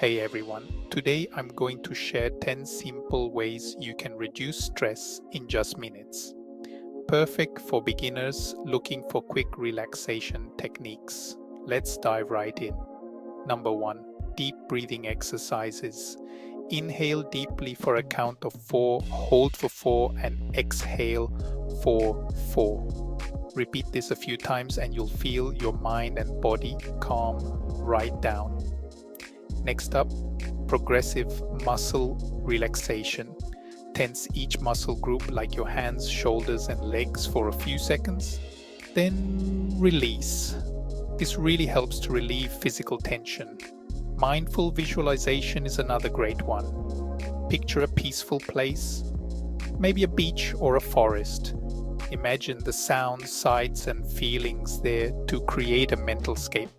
Hey everyone, today I'm going to share 10 simple ways you can reduce stress in just minutes. Perfect for beginners looking for quick relaxation techniques. Let's dive right in. Number 1. Deep breathing exercises. Inhale deeply for a count of 4, hold for 4 and exhale for 4. Repeat this a few times and you'll feel your mind and body calm right down. Next up, progressive muscle relaxation. Tense each muscle group like your hands, shoulders and legs for a few seconds. Then release. This really helps to relieve physical tension. Mindful visualization is another great one. Picture a peaceful place, maybe a beach or a forest. Imagine the sounds, sights and feelings there to create a mental scape.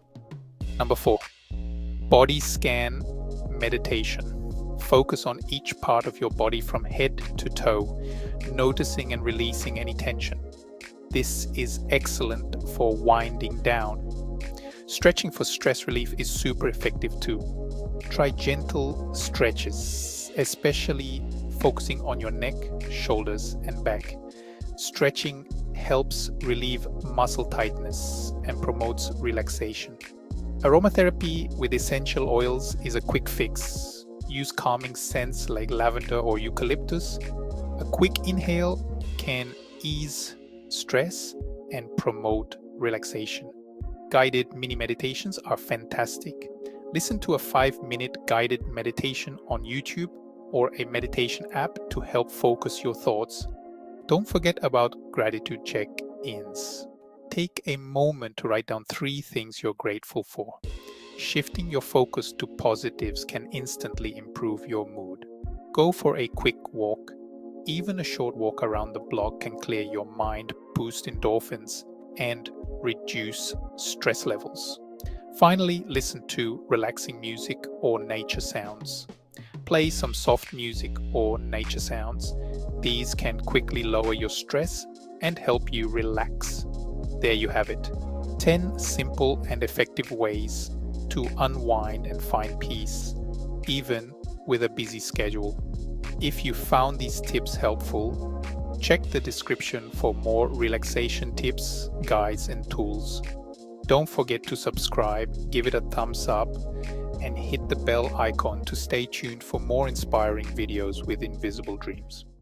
Number 4. Body scan meditation. Focus on each part of your body from head to toe, noticing and releasing any tension. This is excellent for winding down. Stretching for stress relief is super effective too. Try gentle stretches, especially focusing on your neck, shoulders, and back. Stretching helps relieve muscle tightness and promotes relaxation. Aromatherapy with essential oils is a quick fix. Use calming scents like lavender or eucalyptus. A quick inhale can ease stress and promote relaxation. Guided mini meditations are fantastic. Listen to a 5-minute guided meditation on YouTube or a meditation app to help focus your thoughts. Don't forget about gratitude check-ins. Take a moment to write down 3 things you're grateful for. Shifting your focus to positives can instantly improve your mood. Go for a quick walk. Even a short walk around the block can clear your mind, boost endorphins, and reduce stress levels. Finally, listen to relaxing music or nature sounds. Play some soft music or nature sounds. These can quickly lower your stress and help you relax. There you have it. 10 simple and effective ways to unwind and find peace, even with a busy schedule. If you found these tips helpful, check the description for more relaxation tips, guides, and tools. Don't forget to subscribe, give it a thumbs up, and hit the bell icon to stay tuned for more inspiring videos with Invisible Dreams.